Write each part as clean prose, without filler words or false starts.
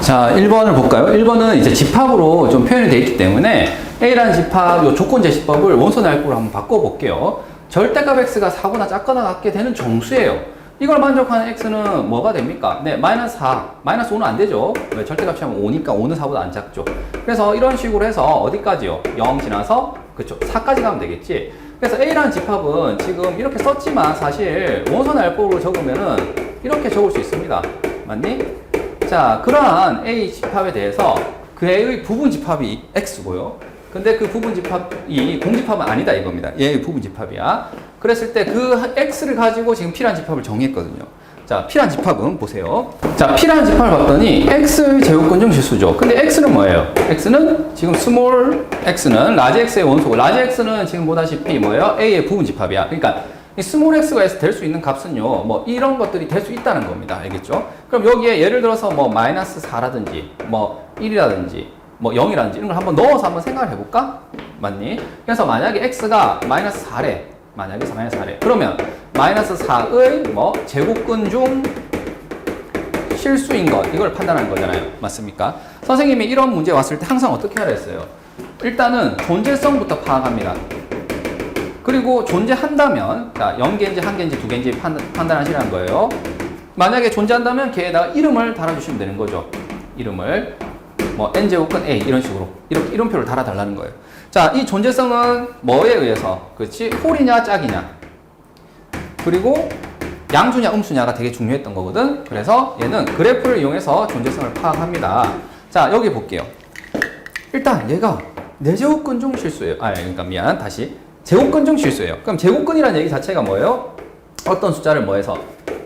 자, 1번을 볼까요? 1번은 이제 집합으로 좀 표현이 되어 있기 때문에 A라는 집합 요 조건 제시법을 원소의 알고로 한번 바꿔볼게요. 절대값 X가 4보다 작거나 같게 되는 정수예요. 이걸 만족하는 X는 뭐가 됩니까? 네, 마이너스 4. 마이너스 5는 안 되죠. 왜? 절대값이 하면 5니까 5는 4보다 안 작죠. 그래서 이런 식으로 해서 어디까지요? 0 지나서, 그쵸. 4까지 가면 되겠지. 그래서 A라는 집합은 지금 이렇게 썼지만 사실 원소의 알고로 적으면은 이렇게 적을 수 있습니다. 맞니? 자, 그러한 A 집합에 대해서 그 A의 부분 집합이 X고요. 근데 그 부분 집합이 공집합은 아니다 이겁니다. 얘의 부분 집합이야. 그랬을 때 그 X를 가지고 지금 P라는 집합을 정의했거든요. 자, P라는 집합은 보세요. 자, P라는 집합을 봤더니 X의 제곱근 중 실수죠. 근데 X는 뭐예요? X는 지금 스몰 X는 라지 X의 원소고, 라지 X는 지금 보다시피 뭐예요? A의 부분 집합이야. 그러니까 이 스몰 X가 될 수 있는 값은요, 뭐 이런 것들이 될 수 있다는 겁니다. 알겠죠? 그럼 여기에 예를 들어서 뭐 마이너스 4라든지 뭐 1이라든지 뭐 0이라든지 이런 걸 한번 넣어서 한번 생각을 해볼까? 맞니? 그래서 만약에 X가 마이너스 4래. 만약에 마이너스 4래. 그러면 마이너스 4의 뭐 제곱근 중 실수인 것, 이걸 판단하는 거잖아요. 맞습니까? 선생님이 이런 문제 왔을 때 항상 어떻게 하라 했어요? 일단은 존재성부터 파악합니다. 그리고 존재한다면, 자, 0개인지 1개인지 2개인지 판단하시라는 거예요. 만약에 존재한다면 걔에다가 이름을 달아주시면 되는 거죠. 이름을. 뭐, n제곱근 A, 이런 식으로. 이렇게 이름표를 달아달라는 거예요. 자, 이 존재성은 뭐에 의해서? 그렇지? 홀이냐, 짝이냐. 그리고 양수냐, 음수냐가 되게 중요했던 거거든. 그래서 얘는 그래프를 이용해서 존재성을 파악합니다. 자, 여기 볼게요. 일단 얘가 4제곱근 중 실수예요. 그러니까 미안. 다시. 제곱근 중 실수예요. 그럼 제곱근이라는 얘기 자체가 뭐예요? 어떤 숫자를 뭐해서?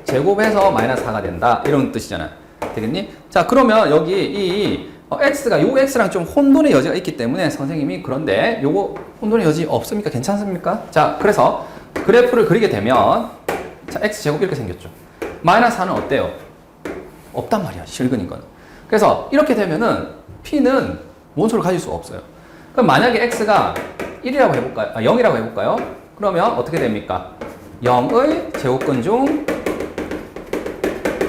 제곱해서 마이너스 4가 된다. 이런 뜻이잖아요. 되겠니? 자, 그러면 여기 X가 요 X랑 좀 혼돈의 여지가 있기 때문에 선생님이 그런데 요거 혼돈의 여지 없습니까? 괜찮습니까? 자, 그래서 그래프를 그리게 되면 자, X제곱 이렇게 생겼죠. 마이너스 4는 어때요? 없단 말이야. 실근인 거는. 그래서 이렇게 되면은 P는 원소를 가질 수가 없어요. 그럼 만약에 X가 1이라고 해볼까요? 0이라고 해볼까요? 그러면 어떻게 됩니까? 0의 제곱근 중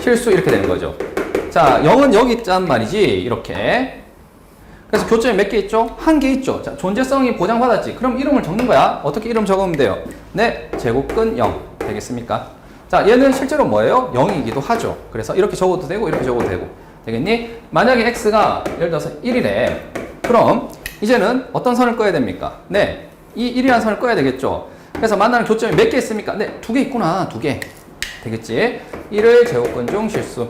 실수 이렇게 되는 거죠. 자, 0은 여기 있단 말이지. 이렇게. 그래서 교점이 몇 개 있죠? 1개 있죠. 자, 존재성이 보장받았지. 그럼 이름을 적는 거야. 어떻게 이름 적으면 돼요? 네, 제곱근 0. 되겠습니까? 자, 얘는 실제로 뭐예요? 0이기도 하죠. 그래서 이렇게 적어도 되고, 이렇게 적어도 되고. 되겠니? 만약에 X가 예를 들어서 1이래. 그럼 이제는 어떤 선을 꺼야 됩니까? 네, 이 1이라는 선을 꺼야 되겠죠. 그래서 만나는 교점이 몇 개 있습니까? 네, 2개 있구나. 2개. 되겠지? 1을 제곱근 중 실수.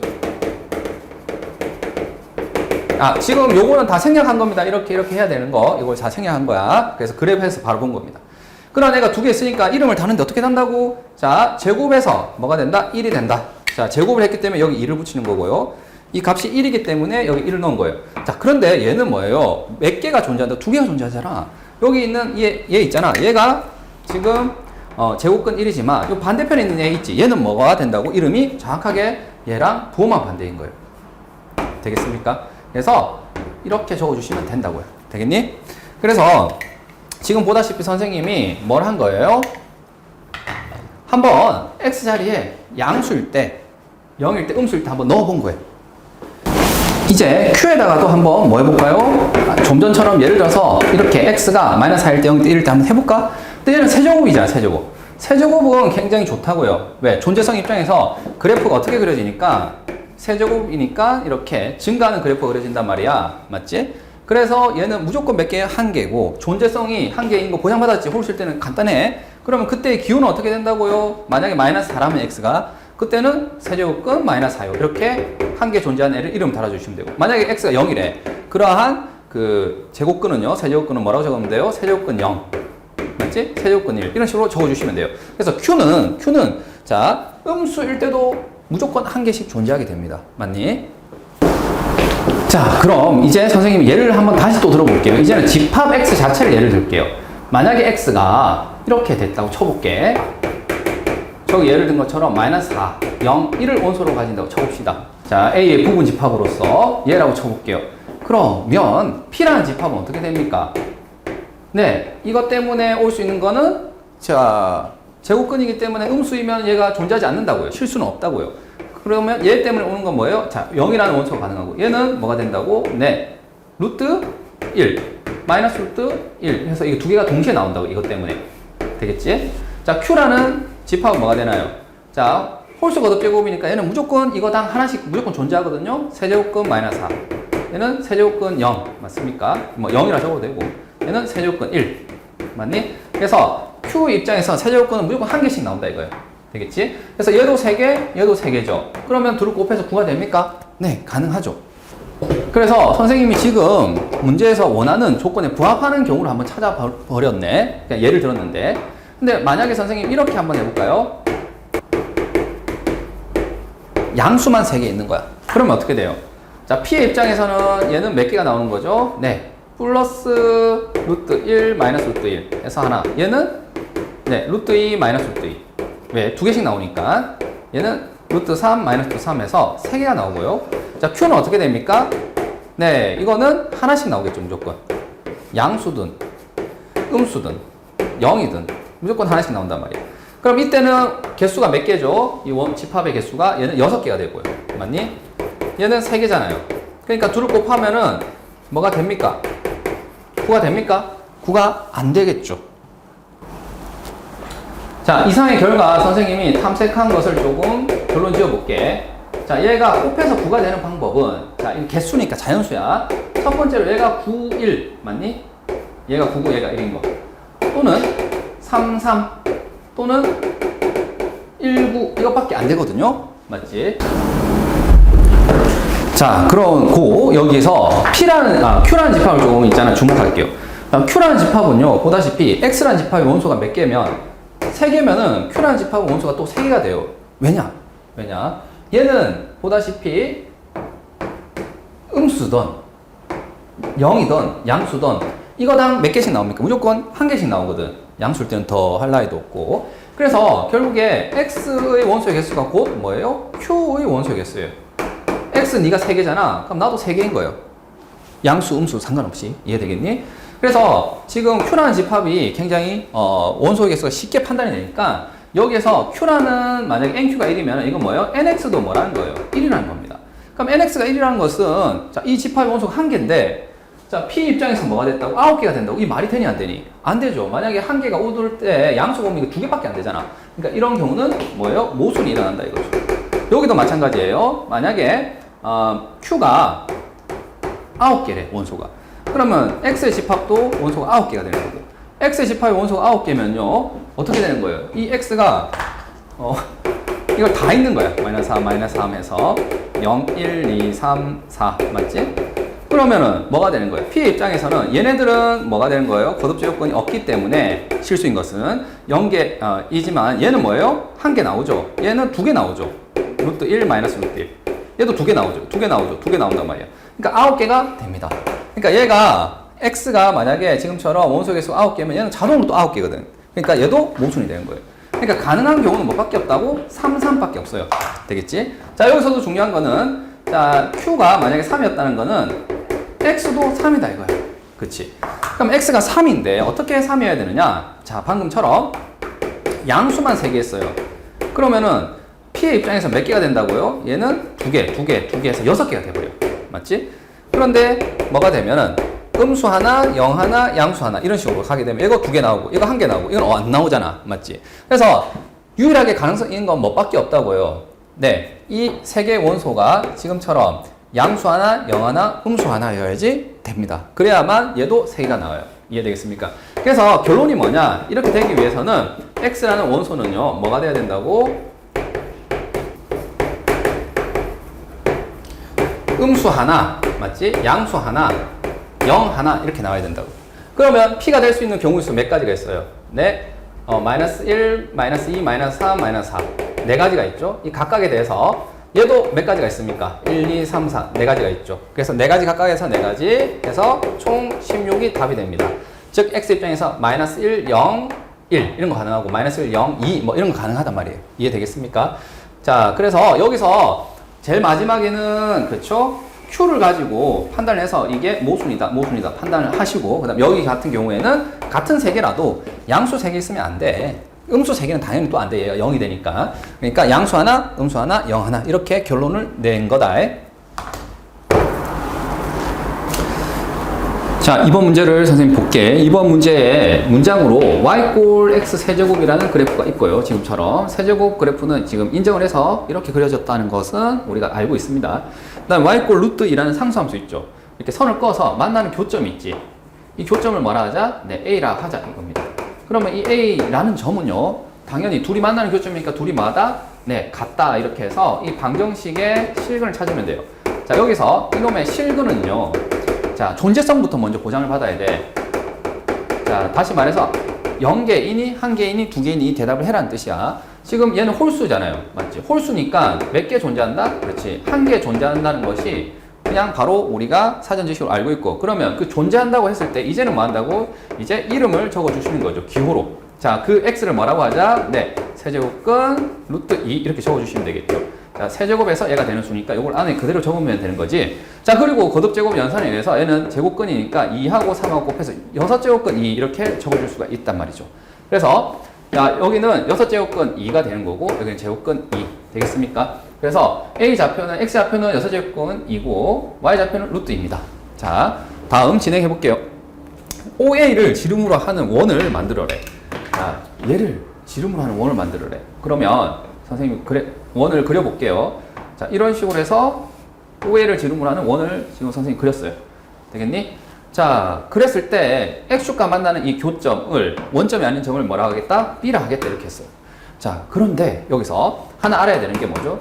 지금 요거는 다 생략한 겁니다. 이렇게 해야 되는 거. 이걸 다 생략한 거야. 그래서 그래프에서 바로 본 겁니다. 그러나 내가 2개 있으니까 이름을 다는데 어떻게 단다고? 자, 제곱해서 뭐가 된다? 1이 된다. 자, 제곱을 했기 때문에 여기 2를 붙이는 거고요. 이 값이 1이기 때문에 여기 1을 넣은 거예요. 자, 그런데 얘는 뭐예요? 몇 개가 존재한다? 2개가 존재하잖아. 여기 있는 얘 있잖아. 얘가 지금 제곱근 1이지만 이 반대편에 있는 얘 있지. 얘는 뭐가 된다고? 이름이 정확하게 얘랑 부호만 반대인 거예요. 되겠습니까? 그래서 이렇게 적어주시면 된다고요. 되겠니? 그래서 지금 보다시피 선생님이 뭘 한 거예요? 한번 X자리에 양수일 때, 0일 때, 음수일 때 한번 넣어본 거예요. 이제 Q에다가도 한번 뭐 해볼까요? 좀 전처럼 예를 들어서 이렇게 X가 마이너스 4일 때, 0일 때, 1일 때 한번 해볼까? 근데 얘는 세제곱이잖아, 세제곱. 세제곱은 굉장히 좋다고요. 왜? 존재성 입장에서 그래프가 어떻게 그려지니까 세제곱이니까 이렇게 증가하는 그래프가 그려진단 말이야. 맞지? 그래서 얘는 무조건 몇 개야? 1개고 존재성이 1개인 거 보장받았지. 홀 쓸 때는 간단해. 그러면 그때의 기호는 어떻게 된다고요? 만약에 마이너스 4라면 X가 그때는 세제곱근 마이너스 4요. 이렇게 1개 존재하는 애를 이름 달아주시면 되고, 만약에 X가 0이래. 그러한 그 제곱근은요, 세제곱근은 뭐라고 적으면 돼요? 세제곱근 0. 맞지? 세제곱근 1. 이런 식으로 적어주시면 돼요. 그래서 Q는 자, 음수일 때도 무조건 1개씩 존재하게 됩니다. 맞니? 자, 그럼 이제 선생님이 예를 한번 다시 또 들어볼게요. 이제는 집합 X 자체를 예를 들게요. 만약에 X가 이렇게 됐다고 쳐볼게. 저기 예를 든 것처럼 마이너스 4, 0, 1을 원소로 가진다고 쳐봅시다. 자, A의 부분 집합으로서 얘라고 쳐볼게요. 그러면 P라는 집합은 어떻게 됩니까? 네, 이것 때문에 올 수 있는 거는 자, 제곱근이기 때문에 음수이면 얘가 존재하지 않는다고요. 실수는 없다고요. 그러면 얘 때문에 오는 건 뭐예요? 자, 0이라는 원소가 가능하고 얘는 뭐가 된다고? 네, 루트 1, 마이너스 루트 1 해서 이게 두 개가 동시에 나온다고 이것 때문에 되겠지? 자, Q라는 집합은 뭐가 되나요? 자, 홀수 거듭 제곱이니까 얘는 무조건 이거당 하나씩 무조건 존재하거든요. 세제곱근 마이너스 4 얘는 세제곱근 0 맞습니까? 뭐 0이라 적어도 되고 얘는 세제곱근 1 맞니? 그래서 Q 입장에서 세제곱근은 무조건 한 개씩 나온다 이거예요. 되겠지? 그래서 얘도 3개, 얘도 3개죠. 그러면 둘을 곱해서 9가 됩니까? 네, 가능하죠. 그래서 선생님이 지금 문제에서 원하는 조건에 부합하는 경우를 한번 찾아버렸네. 그냥 예를 들었는데. 근데 만약에 선생님 이렇게 한번 해볼까요? 양수만 3개 있는 거야. 그러면 어떻게 돼요? 자, P의 입장에서는 얘는 몇 개가 나오는 거죠? 네. 플러스 루트 1, 마이너스 루트 1 해서 하나. 얘는 네, 루트 2, 마이너스 루트 2. 왜? 두 개씩 나오니까. 얘는 루트 3, 마이너스 루트 3 해서 3개가 나오고요. 자, Q는 어떻게 됩니까? 네, 이거는 하나씩 나오겠죠, 무조건. 양수든, 음수든, 0이든, 무조건 하나씩 나온단 말이에요. 그럼 이때는 개수가 몇 개죠? 이 집합의 개수가 얘는 6개가 되고요. 맞니? 얘는 3개잖아요. 그러니까 둘을 곱하면은 뭐가 됩니까? 9가 됩니까? 9가 안 되겠죠. 자, 이상의 결과 선생님이 탐색한 것을 조금 결론 지어볼게. 자, 얘가 곱해서 9가 되는 방법은, 자, 이 개수니까 자연수야. 첫 번째로 얘가 9, 1, 맞니? 얘가 9고 얘가 1인 거. 또는 3, 3, 또는 1, 9, 이것밖에 안 되거든요. 맞지? 자, 그럼 여기서 Q라는 집합을 조금 있잖아. 주목할게요. Q라는 집합은요, 보다시피 X라는 집합의 원소가 몇 개면 3개면은 Q라는 집합의 원소가 또 3개가 돼요. 왜냐? 얘는 보다시피 음수든 0이든 양수든 이거당 몇 개씩 나옵니까? 무조건 한 개씩 나오거든. 양수일 때는 더 할 나위도 없고. 그래서 결국에 X의 원소의 개수가 곧 뭐예요? Q의 원소의 개수예요. X 네가 3개잖아. 그럼 나도 3개인 거예요. 양수, 음수 상관없이. 이해되겠니? 그래서 지금 Q라는 집합이 굉장히 원소의 개수가 쉽게 판단이 되니까 여기에서 Q라는 만약에 NQ가 1이면 이건 뭐예요? NX도 뭐라는 거예요? 1이라는 겁니다. 그럼 NX가 1이라는 것은 자, 이 집합의 원소가 1개인데 자, P 입장에서 뭐가 됐다고? 9개가 된다고? 이 말이 되니 안 되니? 안 되죠. 만약에 1개가 오들 때 양수 보면 이거 2개밖에 안 되잖아. 그러니까 이런 경우는 뭐예요? 모순이 일어난다 이거죠. 여기도 마찬가지예요. 만약에 Q가 9개래 원소가. 그러면 X의 집합도 원소가 9개가 되는 거고. X의 집합의 원소가 9개면요. 어떻게 되는 거예요? 이 X가 이걸 다 있는 거야. 마이너스 4, 마이너스 3 해서 0, 1, 2, 3, 4 맞지? 그러면은 뭐가 되는 거예요? P의 입장에서는 얘네들은 뭐가 되는 거예요? 거듭제 요건이 없기 때문에 실수인 것은 0개이지만 얘는 뭐예요? 1개 나오죠. 얘는 2개 나오죠. 루트 1 마이너스 루트 1. 얘도 2개 나오죠. 2개 나오죠. 2개 나온단 말이야. 그러니까 9개가 됩니다. 그러니까 얘가 X가 만약에 지금처럼 원소 개수 9개면 얘는 자동으로 또 9개거든. 그러니까 얘도 모순이 되는 거예요. 그러니까 가능한 경우는 뭐밖에 없다고? 3, 3밖에 없어요. 되겠지? 자, 여기서도 중요한 거는 자, Q가 만약에 3이었다는 거는 X도 3이다 이거야. 그치? 그럼 X가 3인데 어떻게 3이어야 되느냐? 자, 방금처럼 양수만 3개 했어요. 그러면은 P의 입장에서 몇 개가 된다고요? 얘는 2개 해서 6개가 돼버려. 맞지? 그런데 뭐가 되면은 음수 하나, 0 하나, 양수 하나 이런 식으로 가게 되면 이거 2개 나오고 이거 1개 나오고 이건 안 나오잖아. 맞지? 그래서 유일하게 가능성인 건 뭐밖에 없다고요. 네, 이 3개의 원소가 지금처럼 양수 하나, 0 하나, 음수 하나여야지 됩니다. 그래야만 얘도 3개가 나와요. 이해되겠습니까? 그래서 결론이 뭐냐? 이렇게 되기 위해서는 X라는 원소는요, 뭐가 돼야 된다고? 음수 하나, 맞지? 양수 하나, 0 하나 이렇게 나와야 된다고. 그러면 P가 될 수 있는 경우의 수 몇 가지가 있어요? 네, 마이너스 1, 마이너스 2, 마이너스 3, 마이너스 4. 4가지가 있죠? 이 각각에 대해서 얘도 몇 가지가 있습니까? 1, 2, 3, 4. 4가지가 있죠. 그래서 4가지 각각에서 4가지 해서 총 16이 답이 됩니다. 즉, X 입장에서 마이너스 1, 0, 1 이런 거 가능하고 마이너스 1, 0, 2 뭐 이런 거 가능하단 말이에요. 이해되겠습니까? 자, 그래서 여기서 제일 마지막에는 그렇죠? Q를 가지고 판단을 해서 이게 모순이다 판단을 하시고 그 다음 여기 같은 경우에는 같은 3개라도 양수 3개 있으면 안 돼. 음수 3개는 당연히 또 안 돼. 얘가 0이 되니까. 그러니까 양수 하나, 음수 하나, 0 하나. 이렇게 결론을 낸 거다. 자, 이번 문제를 선생님 볼게. 이번 문제의 문장으로 y x 세제곱이라는 그래프가 있고요. 지금처럼. 세제곱 그래프는 지금 인정을 해서 이렇게 그려졌다는 것은 우리가 알고 있습니다. 그 다음 y 루트 2라는 상수함수 있죠. 이렇게 선을 꺼서 만나는 교점이 있지. 이 교점을 뭐라 하자? 네, A라 하자 이겁니다. 그러면 이 A라는 점은요, 당연히 둘이 만나는 교점이니까 둘이마다 네, 같다 이렇게 해서 이 방정식의 실근을 찾으면 돼요. 자, 여기서 이놈의 실근은요, 자, 존재성부터 먼저 보장을 받아야 돼. 자, 다시 말해서 0개이니, 1개이니, 2개이니 대답을 해라는 뜻이야. 지금 얘는 홀수잖아요. 맞지? 홀수니까 몇 개 존재한다? 그렇지. 1개 존재한다는 것이 그냥 바로 우리가 사전 지식으로 알고 있고, 그러면 그 존재한다고 했을 때 이제는 뭐 한다고? 이제 이름을 적어주시는 거죠. 기호로. 자, 그 x를 뭐라고 하자? 네, 세제곱근 루트 2 이렇게 적어주시면 되겠죠. 자, 세제곱에서 얘가 되는 수니까 이걸 안에 그대로 적으면 되는 거지. 자, 그리고 거듭제곱 연산에 의해서 얘는 제곱근이니까 2하고 3하고 곱해서 6제곱근 2 이렇게 적어줄 수가 있단 말이죠. 그래서 자, 여기는 6제곱근 2가 되는 거고 여기는 제곱근 2 되겠습니까? 그래서 A 좌표는 x 좌표는 6제곱근 2고 y 좌표는 루트 2입니다. 자, 다음 진행해 볼게요. OA를 지름으로 하는 원을 만들어래. 자, 얘를 지름으로 하는 원을 만들어래. 그러면 선생님이 원을 그려볼게요. 자, 이런 식으로 해서 OA를 지름으로 하는 원을 지금 선생님이 그렸어요. 되겠니? 자, 그랬을 때 X축과 만나는 이 교점을 원점이 아닌 점을 뭐라 하겠다? B라 하겠다 이렇게 했어요. 자, 그런데 여기서 하나 알아야 되는 게 뭐죠?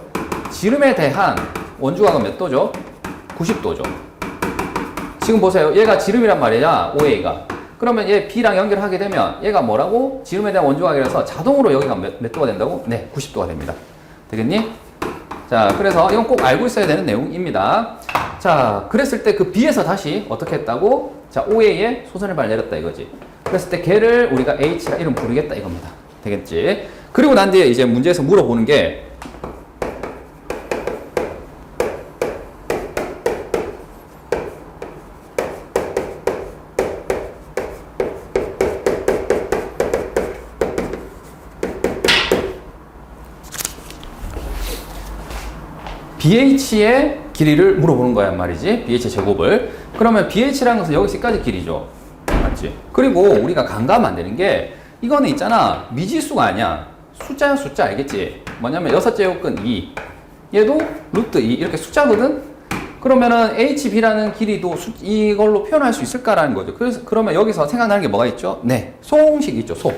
지름에 대한 원주각은 몇 도죠? 90도죠. 지금 보세요. 얘가 지름이란 말이야, OA가. 그러면 얘 B랑 연결하게 되면 얘가 뭐라고? 지름에 대한 원주각이라서 자동으로 여기가 몇 도가 된다고? 네, 90도가 됩니다. 되겠니? 자, 그래서 이건 꼭 알고 있어야 되는 내용입니다. 자, 그랬을 때 그 B에서 다시 어떻게 했다고? 자, OA에 소선을 발내렸다 이거지. 그랬을 때 걔를 우리가 H라 이름 부르겠다 이겁니다. 되겠지? 그리고 난 뒤에 이제 문제에서 물어보는 게 BH의 길이를 물어보는 거야 말이지. BH의 제곱을. 그러면 BH라는 것은 여기까지 길이죠. 맞지? 그리고 우리가 간과하면 안 되는 게 이거는 있잖아. 미지수가 아니야. 숫자야 숫자 알겠지? 뭐냐면 6제곱근 2 얘도 루트 2 이렇게 숫자거든? 그러면은 HB라는 길이도 이걸로 표현할 수 있을까라는 거죠. 그래서 그러면 여기서 생각나는 게 뭐가 있죠? 네, 소공식 있죠. 소.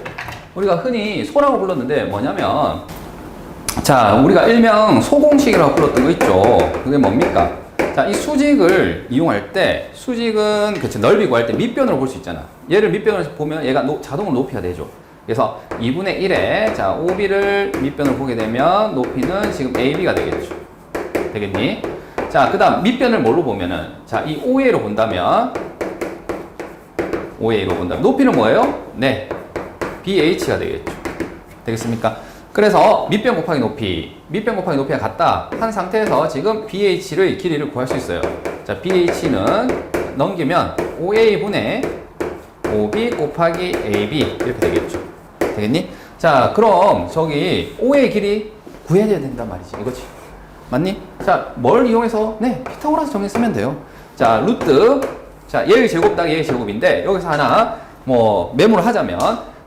우리가 흔히 소라고 불렀는데 뭐냐면 자, 우리가 일명 소공식이라고 불렀던 거 있죠. 그게 뭡니까? 자, 이 수직을 이용할 때, 수직은 그치, 넓이 구할 때 밑변으로 볼 수 있잖아. 얘를 밑변으로 보면 얘가 자동으로 높이가 되죠. 그래서 2분의 1에, 자, OB를 밑변으로 보게 되면 높이는 지금 AB가 되겠죠. 되겠니? 자, 그 다음 밑변을 뭘로 보면은, 자, 이 OA로 본다면, 높이는 뭐예요? 네, BH가 되겠죠. 되겠습니까? 그래서 밑변 곱하기 높이가 같다 한 상태에서 지금 BH의 길이를 구할 수 있어요. 자, BH는 넘기면 OA분의 OB 곱하기 AB 이렇게 되겠죠. 되겠니? 자, 그럼 저기 OA 길이 구해야 된단 말이지. 이거지. 맞니? 자, 뭘 이용해서? 네, 피타고라스 정리 쓰면 돼요. 자, 루트. 자, 얘의 제곱 당 얘의 제곱인데 여기서 하나 뭐 메모를 하자면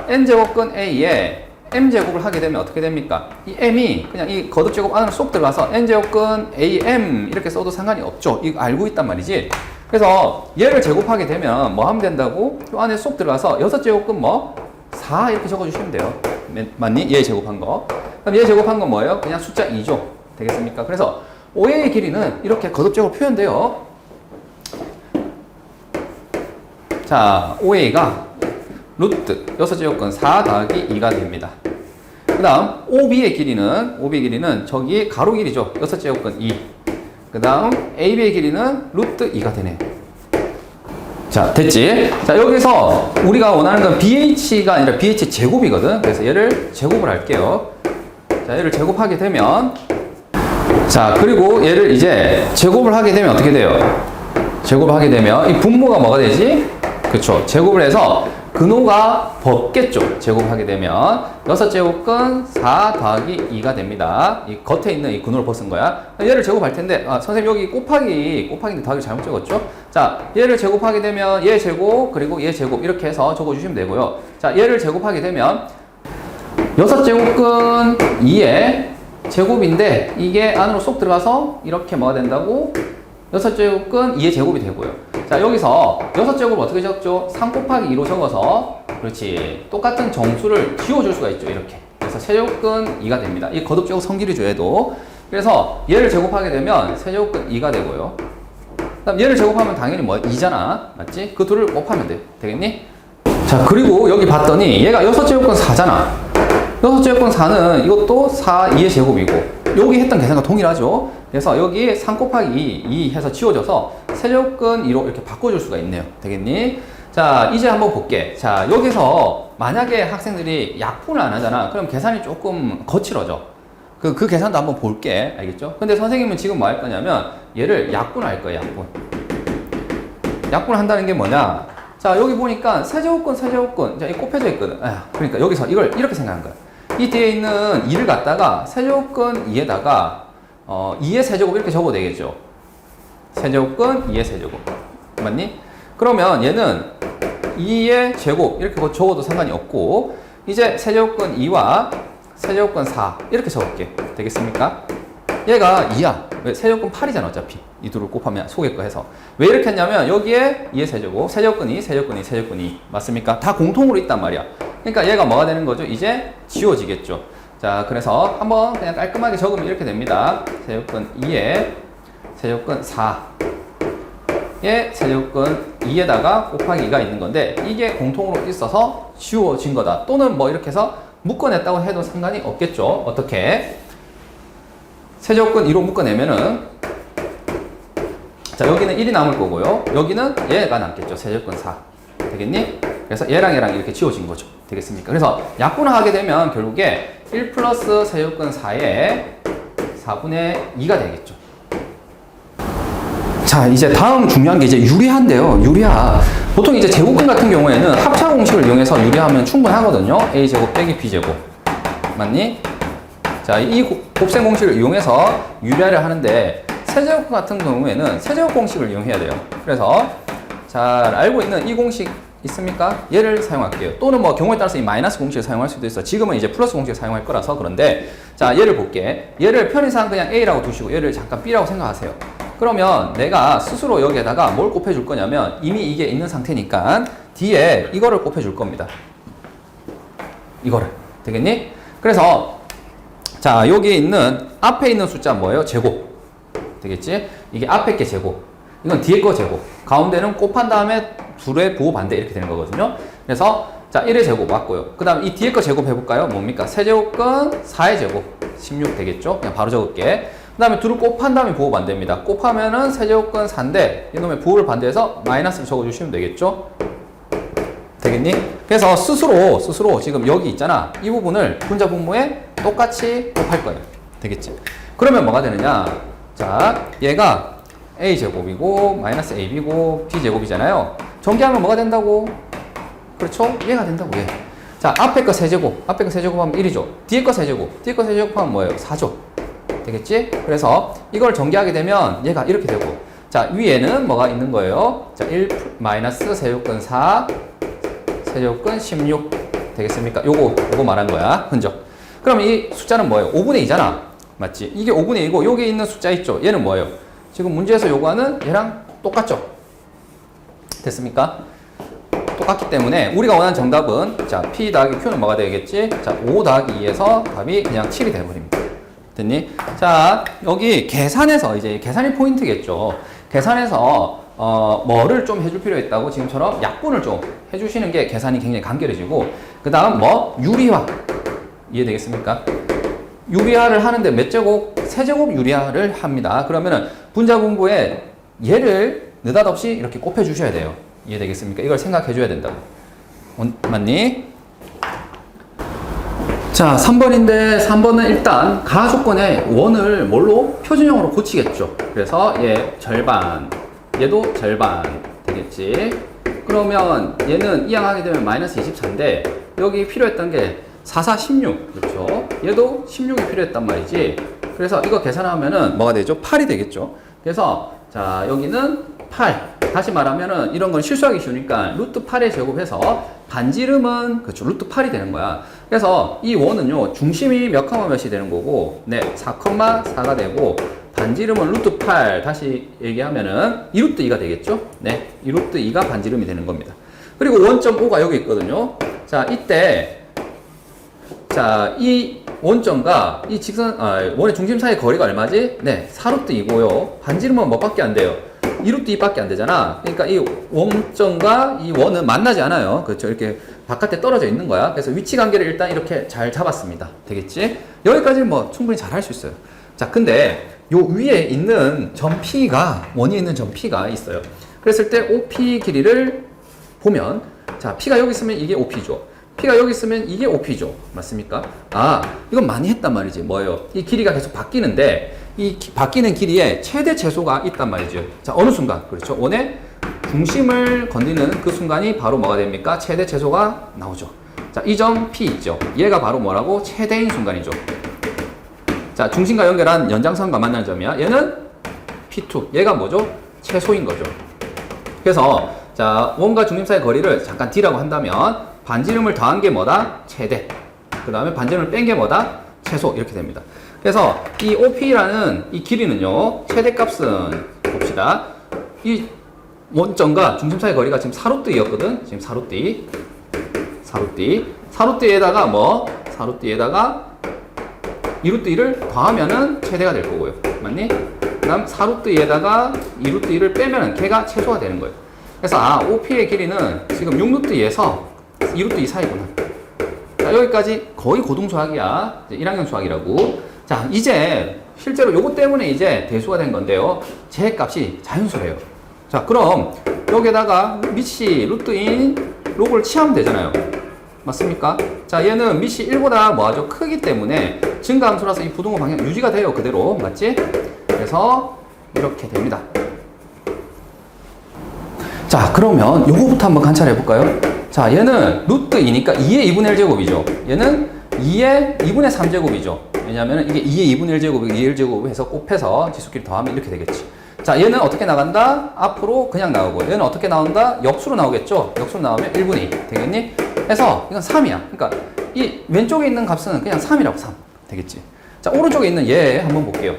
n제곱근 A에 m제곱을 하게 되면 어떻게 됩니까? 이 m이 그냥 이 거듭제곱 안으로 쏙 들어가서 n제곱근 am 이렇게 써도 상관이 없죠. 이거 알고 있단 말이지. 그래서 얘를 제곱하게 되면 뭐 하면 된다고? 이 안에 쏙 들어가서 6제곱근 뭐? 4 이렇게 적어주시면 돼요. 맞니? 얘 제곱한 거. 그럼 얘 제곱한 건 뭐예요? 그냥 숫자 2죠. 되겠습니까? 그래서 OA의 길이는 이렇게 거듭제곱 표현돼요. 자, OA가 루트 6제곱근 4 더하기 2가 됩니다. 그 다음 OB의 길이는 저기 가로 길이죠. 6제곱근 2. 그 다음 AB의 길이는 루트 2가 되네. 자, 됐지? 자, 여기서 우리가 원하는 건 BH가 아니라 BH 제곱이거든. 그래서 얘를 제곱을 할게요. 자, 얘를 제곱하게 되면 자, 그리고 얘를 이제 제곱을 하게 되면 어떻게 돼요? 제곱을 하게 되면 이 분모가 뭐가 되지? 그쵸. 제곱을 해서 근호가 벗겠죠. 제곱하게 되면 6제곱근 4 더하기 2가 됩니다. 이 겉에 있는 이 근호를 벗은 거야. 얘를 제곱할 텐데 선생님 여기 곱하기인데 더하기 잘못 적었죠? 자, 얘를 제곱하게 되면 얘 제곱 그리고 얘 제곱 이렇게 해서 적어주시면 되고요. 자, 얘를 제곱하게 되면 6제곱근 2의 제곱인데 이게 안으로 쏙 들어가서 이렇게 뭐가 된다고? 6제곱근 2의 제곱이 되고요. 자, 여기서 6제곱을 어떻게 적죠? 3 곱하기 2로 적어서 그렇지. 똑같은 정수를 지워줄 수가 있죠. 이렇게. 그래서 세제곱근 2가 됩니다. 이 거듭제곱 성질이죠. 얘도. 그래서 얘를 제곱하게 되면 세제곱근 2가 되고요. 그다음 얘를 제곱하면 당연히 뭐 2잖아. 맞지? 그 둘을 곱하면 돼. 되겠니? 자, 그리고 여기 봤더니 얘가 6제곱근 4잖아. 6제곱근 4는 이것도 4, 2의 제곱이고 여기 했던 계산과 동일하죠. 그래서 여기 3 곱하기 2 해서 지워져서 세제곱근 2로 이렇게 바꿔줄 수가 있네요. 되겠니? 자, 이제 한번 볼게. 자, 여기서 만약에 학생들이 약분을 안 하잖아. 그럼 계산이 조금 거칠어져. 그 계산도 한번 볼게. 알겠죠? 근데 선생님은 지금 뭐 할 거냐면 얘를 약분할 거예요. 약분을 한다는 게 뭐냐? 자, 여기 보니까 세제곱근 자, 이 곱해져 있거든. 그러니까 여기서 이걸 이렇게 생각한 거야. 이 뒤에 있는 2를 갖다가 세제곱근 2에다가 2의 세제곱 이렇게 적어도 되겠죠. 세제곱근 2의 세제곱. 맞니? 그러면 얘는 2의 제곱 이렇게 적어도 상관이 없고 이제 세제곱근 2와 세제곱근 4 이렇게 적을게. 되겠습니까? 얘가 2야. 왜? 세제곱근 8이잖아 어차피. 이 둘을 곱하면 속의 거 해서. 왜 이렇게 했냐면 여기에 2의 세제곱, 세제곱근 2, 세제곱근 2, 세제곱근 2. 맞습니까? 다 공통으로 있단 말이야. 그러니까 얘가 뭐가 되는 거죠? 이제 지워지겠죠. 자, 그래서 한번 그냥 깔끔하게 적으면 이렇게 됩니다. 세제곱근 2에 세제곱근 4에 세제곱근 2에다가 곱하기 2가 있는 건데 이게 공통으로 있어서 지워진 거다. 또는 뭐 이렇게 해서 묶어냈다고 해도 상관이 없겠죠. 어떻게? 세제곱근 2로 묶어내면은 자, 여기는 1이 남을 거고요. 여기는 얘가 남겠죠. 세제곱근 4. 되겠니? 그래서 얘랑 이렇게 지워진 거죠. 되겠습니까? 그래서 약분을 하게 되면 결국에 1 플러스 세제곱근 4의 4분의 2가 되겠죠. 자, 이제 다음 중요한 게 이제 유리화인데요. 유리화. 보통 이제 제곱근 같은 경우에는 합차 공식을 이용해서 유리화하면 충분하거든요. a제곱 빼기 b제곱. 맞니? 자, 이 곱셈 공식을 이용해서 유리화를 하는데 세제곱근 같은 경우에는 세제곱 공식을 이용해야 돼요. 그래서 잘 알고 있는 이 공식 있습니까? 얘를 사용할게요. 또는 뭐 경우에 따라서 이 마이너스 공식을 사용할 수도 있어. 지금은 이제 플러스 공식을 사용할 거라서 그런데 자, 얘를 볼게. 얘를 편의상 그냥 a라고 두시고 얘를 잠깐 b라고 생각하세요. 그러면 내가 스스로 여기에다가 뭘 곱해줄 거냐면 이미 이게 있는 상태니까 뒤에 이거를 곱해줄 겁니다. 이거를. 되겠니? 그래서 자, 여기 있는 앞에 있는 숫자 뭐예요? 제곱. 되겠지? 이게 앞에 게 제곱. 이건 뒤에 거 제곱. 가운데는 곱한 다음에 둘의 부호 반대 이렇게 되는 거거든요. 그래서 자, 1의 제곱 맞고요. 그 다음 이 뒤에 거 제곱 해볼까요? 뭡니까? 세제곱근 4의 제곱. 16 되겠죠? 그냥 바로 적을게. 그 다음에 둘을 곱한 다음에 부호 반대입니다. 곱하면은 세제곱근 4인데 이놈의 부호를 반대해서 마이너스를 적어주시면 되겠죠? 되겠니? 그래서 스스로 지금 여기 있잖아. 이 부분을 분자 분모에 똑같이 곱할 거예요. 되겠지? 그러면 뭐가 되느냐? 자, 얘가 a제곱이고 마이너스 ab고 b제곱이잖아요. 전개하면 뭐가 된다고? 그렇죠? 얘가 된다고 얘. 자, 앞에 거 세제곱 하면 1이죠. 뒤에 거 세제곱 하면 뭐예요? 4죠. 되겠지? 그래서 이걸 전개하게 되면 얘가 이렇게 되고 자, 위에는 뭐가 있는 거예요? 자, 1 마이너스 세제곱근 4 세제곱근 16 되겠습니까? 요거 말한 거야. 흔적. 그럼 이 숫자는 뭐예요? 5분의 2잖아. 맞지? 이게 5분의 2고 여기 있는 숫자 있죠? 얘는 뭐예요? 지금 문제에서 요구하는 얘랑 똑같죠? 됐습니까? 똑같기 때문에 우리가 원하는 정답은 자, P 더하기 Q는 뭐가 되겠지? 자, 5 더하기 2에서 답이 그냥 7이 되어버립니다. 됐니? 자, 여기 계산에서 이제 계산이 포인트겠죠. 계산에서 뭐를 좀 해줄 필요가 있다고 지금처럼 약분을 좀 해주시는 게 계산이 굉장히 간결해지고 그 다음 뭐 유리화 이해되겠습니까? 유리화를 하는데 몇 제곱? 세제곱 유리화를 합니다. 그러면은 분자분모에 얘를 느닷없이 이렇게 곱해 주셔야 돼요. 이해되겠습니까? 이걸 생각해 줘야 된다고. 맞니? 자, 3번인데 3번은 일단 가조건의 원을 뭘로? 표준형으로 고치겠죠. 그래서 얘 절반, 얘도 절반 되겠지. 그러면 얘는 이항하게 되면 마이너스 24인데 여기 필요했던 게 4, 4, 16 그렇죠? 얘도 16이 필요했단 말이지. 그래서 이거 계산하면은 뭐가 되죠? 8이 되겠죠. 그래서 자 여기는 8. 다시 말하면은 이런 건 실수하기 쉬우니까 루트 8에 제곱해서 반지름은 그렇죠 루트 8이 되는 거야. 그래서 이 원은요 중심이 몇 컴마 몇이 되는 거고 네 4,4가 되고 반지름은 루트 8 다시 얘기하면은 2루트 2가 되겠죠. 네 2루트 2가 반지름이 되는 겁니다. 그리고 원점 5가 여기 있거든요. 자 이때 자 이 원점과 이 직선 원의 중심 사이 거리가 얼마지? 네 4루트 2고요. 반지름은 뭐밖에 안 돼요? 2루트 2밖에 안 되잖아. 그러니까 이 원점과 이 원은 만나지 않아요. 그렇죠. 이렇게 바깥에 떨어져 있는 거야. 그래서 위치 관계를 일단 이렇게 잘 잡았습니다. 되겠지? 여기까지는 뭐 충분히 잘 할 수 있어요. 자, 근데 요 위에 있는 점 P가, 원이 있는 점 P가 있어요. 그랬을 때 OP 길이를 보면, 자, P가 여기 있으면 이게 OP죠. P가 여기 있으면 이게 OP죠. 맞습니까? 아, 이건 많이 했단 말이지. 뭐예요? 이 길이가 계속 바뀌는데, 이 바뀌는 길이에 최대 최소가 있단 말이죠. 자, 어느 순간, 그렇죠? 원의 중심을 건드리는 그 순간이 바로 뭐가 됩니까? 최대 최소가 나오죠. 자, 이 점 P 있죠? 얘가 바로 뭐라고? 최대인 순간이죠. 자, 중심과 연결한 연장선과 만나는 점이야. 얘는 P2. 얘가 뭐죠? 최소인 거죠. 그래서, 자, 원과 중심 사이의 거리를 잠깐 D라고 한다면, 반지름을 더한 게 뭐다? 최대. 그 다음에 반지름을 뺀 게 뭐다? 최소. 이렇게 됩니다. 그래서 이 OP라는 이 길이는요, 최대값은 봅시다. 이 원점과 중심 사이 거리가 지금 4루트이었거든. 지금 4루트. 4루트에다가 뭐? 4루트에다가 2루트2를 더하면은 최대가 될 거고요. 맞니? 그 다음 4루트2에다가 2루트2를 빼면은 걔가 최소가 되는 거예요. 그래서 아, OP의 길이는 지금 6루트2에서 2루트2 사이구나. 자, 여기까지 거의 고등수학이야. 1학년 수학이라고. 자, 이제 실제로 요거 때문에 이제 대수가 된 건데요. 제 값이 자연수래요. 자, 그럼 여기에다가 밑이 루트인 로그를 취하면 되잖아요. 맞습니까? 자, 얘는 밑이 1보다 뭐하죠? 크기 때문에 증가함수라서 이 부등호 방향 유지가 돼요. 그대로. 맞지? 그래서 이렇게 됩니다. 자, 그러면 요거부터 한번 관찰해 볼까요? 자, 얘는 루트 2니까 2의 2분의 1제곱이죠. 얘는 2의 2분의 3제곱이죠. 왜냐하면 이게 2의 2분의 1제곱이고 2의 1제곱을 해서 곱해서 지수끼리 더하면 이렇게 되겠지. 자, 얘는 어떻게 나간다? 앞으로 그냥 나오고, 얘는 어떻게 나온다? 역수로 나오겠죠? 역수로 나오면 1분의 2. 되겠니? 해서 이건 3이야. 그러니까 이 왼쪽에 있는 값은 그냥 3이라고 3. 되겠지? 자, 오른쪽에 있는 얘 한번 볼게요.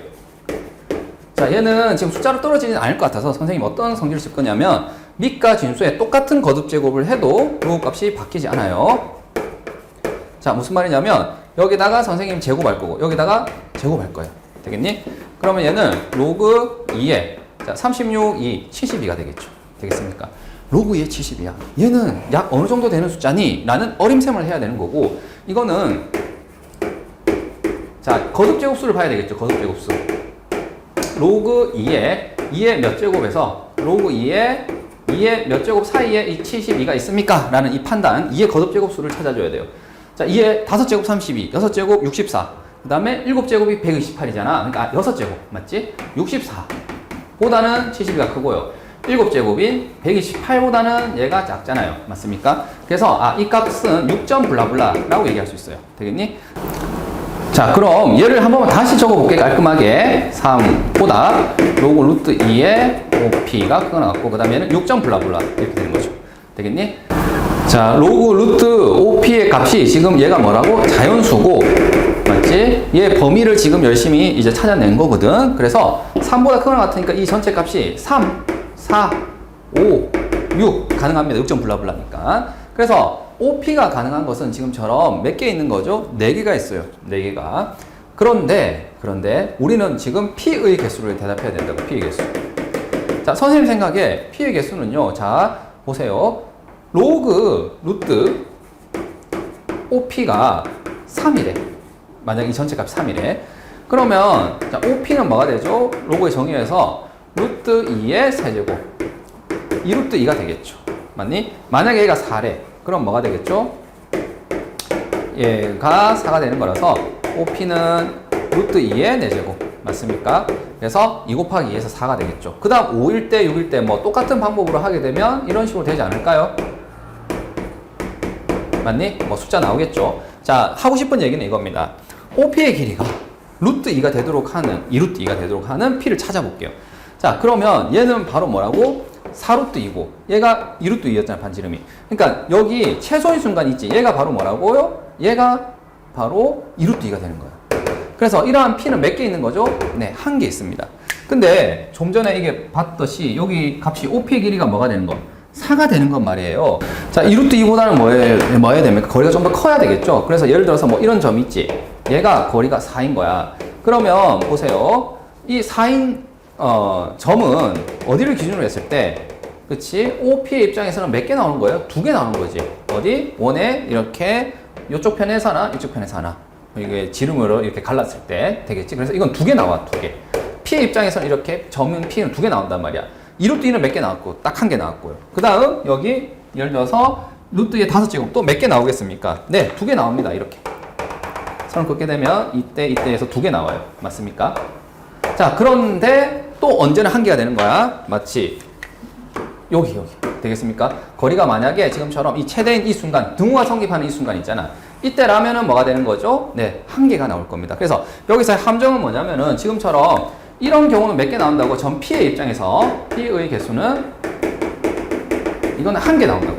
자, 얘는 지금 숫자로 떨어지진 않을 것 같아서 선생님 어떤 성질을 쓸 거냐면 밑과 진수에 똑같은 거듭제곱을 해도 로그 값이 바뀌지 않아요. 자, 무슨 말이냐면 여기다가 선생님 제곱할 거고 여기다가 제곱할 거예요. 되겠니? 그러면 얘는 로그 2에 자, 36, 2, 72가 되겠죠. 되겠습니까? 로그 2에 70이야. 얘는 약 어느 정도 되는 숫자니? 라는 어림셈을 해야 되는 거고 이거는 자, 거듭제곱수를 봐야 되겠죠. 거듭제곱수. 로그 2의 몇 제곱에서 로그 2의 몇 제곱 사이에 이 72가 있습니까? 라는 이 판단, 2의 거듭제곱수를 찾아줘야 돼요. 자, 2의 5제곱 32, 6제곱 64, 그 다음에 7제곱이 128이잖아. 그러니까 6제곱, 맞지? 64보다는 72가 크고요. 7제곱인 128보다는 얘가 작잖아요. 맞습니까? 그래서 아, 이 값은 6. 블라블라 라고 얘기할 수 있어요. 되겠니? 자, 그럼 얘를 한 번만 다시 적어볼게. 깔끔하게 3보다 로그 루트 2의 OP가 크거나 같고 그 다음에 얘는 6. 블라블라 이렇게 되는 거죠. 되겠니? 자, 로그 루트 OP의 값이 지금 얘가 뭐라고? 자연수고 맞지? 얘 범위를 지금 열심히 이제 찾아낸 거거든. 그래서 3보다 크거나 같으니까 이 전체 값이 3, 4, 5, 6 가능합니다. 6. 블라블라니까. 그래서 OP가 가능한 것은 지금처럼 몇 개 있는 거죠? 4개가 있어요. 4개가. 그런데 우리는 지금 P의 개수를 대답해야 된다고. P의 개수. 자, 선생님 생각에 P의 개수는요. 자, 보세요. 로그 루트 OP가 3이래. 만약 이 전체 값이 3이래. 그러면 자, OP는 뭐가 되죠? 로그의 정의에서 루트 2의 세제곱 2루트 2가 되겠죠. 맞니? 만약에 얘가 4래. 그럼 뭐가 되겠죠? 얘가 4가 되는 거라서 OP는 루트 2의 4제곱 맞습니까? 그래서 2 곱하기 2에서 4가 되겠죠. 그 다음 5일 때, 6일 때 뭐 똑같은 방법으로 하게 되면 이런 식으로 되지 않을까요? 맞니? 뭐 숫자 나오겠죠. 자, 하고 싶은 얘기는 이겁니다. OP의 길이가 루트 2가 되도록 하는, 2루트 2가 되도록 하는 P를 찾아볼게요. 자, 그러면 얘는 바로 뭐라고? 4루트 2고, 얘가 2루트 2였잖아, 반지름이. 그러니까 여기 최소인 순간이 있지. 얘가 바로 뭐라고요? 얘가 바로 2루트 2가 되는 거야. 그래서 이러한 P는 몇 개 있는 거죠? 네, 1개 있습니다. 근데 좀 전에 이게 봤듯이 여기 값이 OP의 길이가 뭐가 되는 거? 4가 되는 건 말이에요. 자, 2루트 2보다는 뭐 해야 됩니까? 거리가 좀 더 커야 되겠죠? 그래서 예를 들어서 뭐 이런 점이 있지. 얘가 거리가 4인 거야. 그러면 보세요. 이 4인 점은 어디를 기준으로 했을 때, 그치? OP의 입장에서는 몇 개 나오는 거예요? 2개 나오는 거지. 어디? 원에 이렇게 이쪽 편에서 하나, 이쪽 편에서 하나. 이게 지름으로 이렇게 갈랐을 때 되겠지. 그래서 이건 2개 나와, 2개. P의 입장에서는 이렇게 점은 P는 2개 나온단 말이야. 2루트 2는 몇 개 나왔고, 딱 1개 나왔고요. 그 다음, 여기, 예를 들어서, 루트 2의 5제곱 또 몇 개 나오겠습니까? 네, 2개 나옵니다. 이렇게. 선을 긋게 되면, 이때에서 2개 나와요. 맞습니까? 자, 그런데 또 언제는 1개가 되는 거야? 마치, 여기. 되겠습니까? 거리가 만약에 지금처럼 이 최대인 이 순간, 등호가 성립하는 이 순간 있잖아. 이때라면은 뭐가 되는 거죠? 네, 1개가 나올 겁니다. 그래서 여기서 함정은 뭐냐면은 지금처럼 이런 경우는 몇 개 나온다고? 전 P의 입장에서 P의 개수는 이거는 1개 나온다고.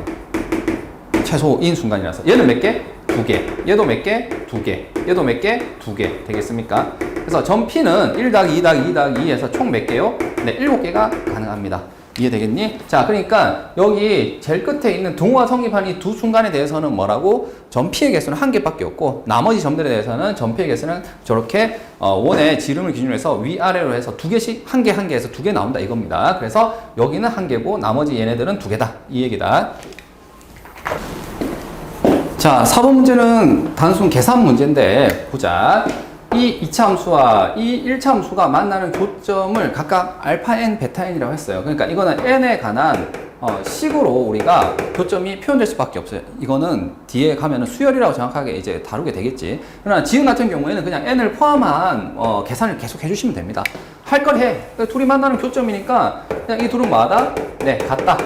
최소인 순간이라서. 얘는 몇 개? 2개. 얘도 몇 개? 2개. 얘도 몇 개? 2개. 되겠습니까? 그래서 전 P는 1 더하기 2 더하기 2 더하기 2에서 총 몇 개요? 네, 7개가 가능합니다. 이해되겠니? 자, 그러니까 여기 제일 끝에 있는 등호가 성립한 이 두 순간에 대해서는 뭐라고? 전 P의 개수는 1개밖에 없고, 나머지 점들에 대해서는 전 P의 개수는 저렇게 원의 지름을 기준으로 해서 위아래로 해서 2개씩 1개 해서 2개 나온다 이겁니다. 그래서 여기는 1개고 나머지 얘네들은 2개다 이 얘기다. 자, 4번 문제는 단순 계산 문제인데 보자. 이 2차 함수와 이 1차 함수가 만나는 교점을 각각 알파 n, 베타 n이라고 했어요. 그러니까 이거는 n에 관한 식으로 우리가 교점이 표현될 수밖에 없어요. 이거는 뒤에 가면은 수열이라고 정확하게 이제 다루게 되겠지. 그러나 지금 같은 경우에는 그냥 n을 포함한 계산을 계속 해주시면 됩니다. 할 걸 해. 둘이 만나는 교점이니까 그냥 이 둘은 뭐하다? 네, 같다.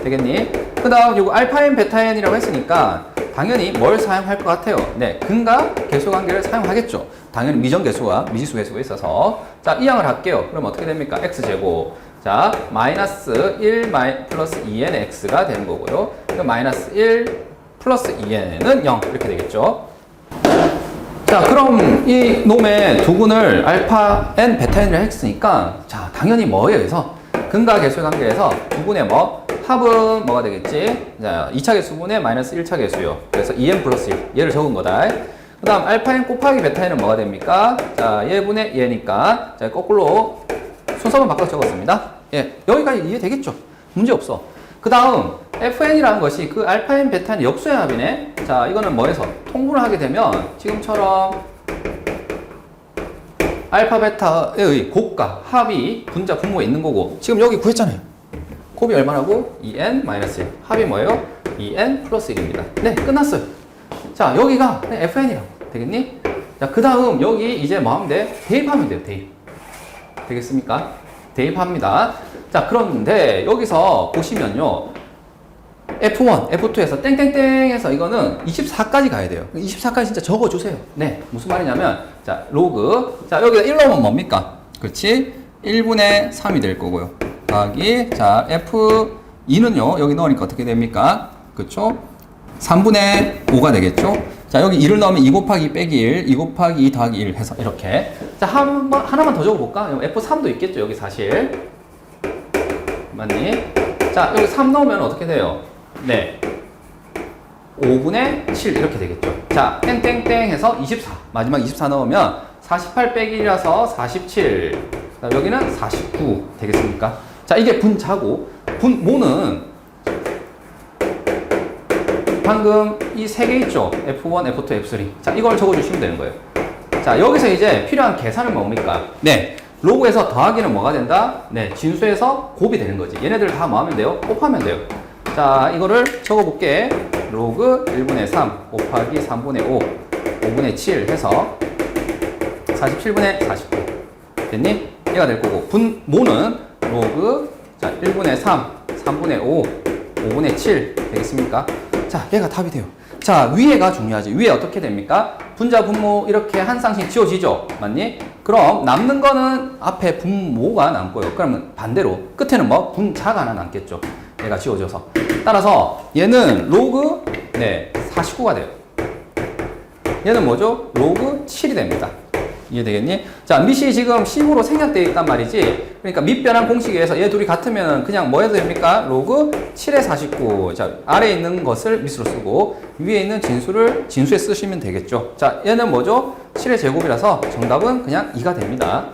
되겠니? 그 다음 이거 알파 n, 베타 n이라고 했으니까 당연히 뭘 사용할 것 같아요? 네, 근과 계수 관계를 사용하겠죠. 당연히 미정계수와 미지수 계수가 있어서. 자, 이항을 할게요. 그럼 어떻게 됩니까? x제곱. 자, 마이너스 1 플러스 2n x가 되는 거고요. 마이너스 1 플러스 2n은 0 이렇게 되겠죠. 자, 그럼 이 놈의 두근을 알파 n, 베타 n이라 했으니까 자, 당연히 뭐에 의해서 근과 계수 관계에서 두근의 뭐 합은 뭐가 되겠지? 자, 2차 계수분의 마이너스 1차 계수요. 그래서 2n 플러스 1. 얘를 적은 거다. 그 다음, 알파 n 곱하기 베타 n은 뭐가 됩니까? 자, 얘분의 얘니까. 자, 거꾸로 순서만 바꿔서 적었습니다. 예, 여기까지 이해되겠죠? 문제 없어. 그 다음, fn이라는 것이 그 알파 n, 베타 n 역수의 합이네? 자, 이거는 뭐해서? 통분을 하게 되면 지금처럼 알파, 베타의 곱과 합이 분자, 분모에 있는 거고, 지금 여기 구했잖아요. 곱이 얼마라고? 2n-1. 합이 뭐예요? 2n 플러스 1입니다. 네, 끝났어요. 자, 여기가 fn이라고. 되겠니? 자, 그 다음, 여기 이제 뭐 하면 돼? 대입하면 돼요, 대입. 되겠습니까? 대입합니다. 자, 그런데 여기서 보시면요. F1, F2에서 땡땡땡해서 이거는 24까지 가야 돼요. 24까지 진짜 적어주세요. 네, 무슨 말이냐면, 자, 로그. 자, 여기다 1 넣으면 뭡니까? 그렇지? 1분의 3이 될 거고요. 더하기, 자, F2는요, 여기 넣으니까 어떻게 됩니까? 그쵸? 3분의 5가 되겠죠? 자, 여기 2를 넣으면 2 곱하기 2 빼기 1, 2 곱하기 2 더하기 1 해서 이렇게. 자, 하나만 더 적어볼까? F3도 있겠죠, 여기 사실. 맞니? 자, 여기 3 넣으면 어떻게 돼요? 네. 5분의 7 이렇게 되겠죠. 자, 땡땡땡 해서 24. 마지막 24 넣으면 48 빼기 1이라서 47. 자, 여기는 49 되겠습니까? 자, 이게 분자고, 분모는 방금 이 세 개 있죠? F1, F2, F3. 자, 이걸 적어주시면 되는 거예요. 자, 여기서 이제 필요한 계산은 뭡니까? 네. 로그에서 더하기는 뭐가 된다? 네. 진수에서 곱이 되는 거지. 얘네들 다 뭐 하면 돼요? 곱하면 돼요. 자, 이거를 적어볼게. 로그 1분의 3 곱하기 3분의 5, 5분의 7 해서 47분의 49. 됐니? 얘가 될 거고, 분모는 로그, 자, 1분의 3, 3분의 5, 5분의 7 되겠습니까? 자, 얘가 답이 돼요. 자, 위에가 중요하지. 위에 어떻게 됩니까? 분자, 분모 이렇게 한 쌍씩 지워지죠? 맞니? 그럼 남는 거는 앞에 분모가 남고요. 그러면 반대로 끝에는 뭐? 분자가 하나 남겠죠. 얘가 지워져서. 따라서 얘는 로그, 네, 49가 돼요. 얘는 뭐죠? 로그 7이 됩니다. 이해되겠니? 자, 밑이 지금 10으로 생략되어 있단 말이지. 그러니까 밑변환 공식에 의해서 얘 둘이 같으면 그냥 뭐 해도 됩니까? 로그 7의 49. 자, 아래에 있는 것을 밑으로 쓰고 위에 있는 진수를 진수에 쓰시면 되겠죠. 자, 얘는 뭐죠? 7의 제곱이라서 정답은 그냥 2가 됩니다.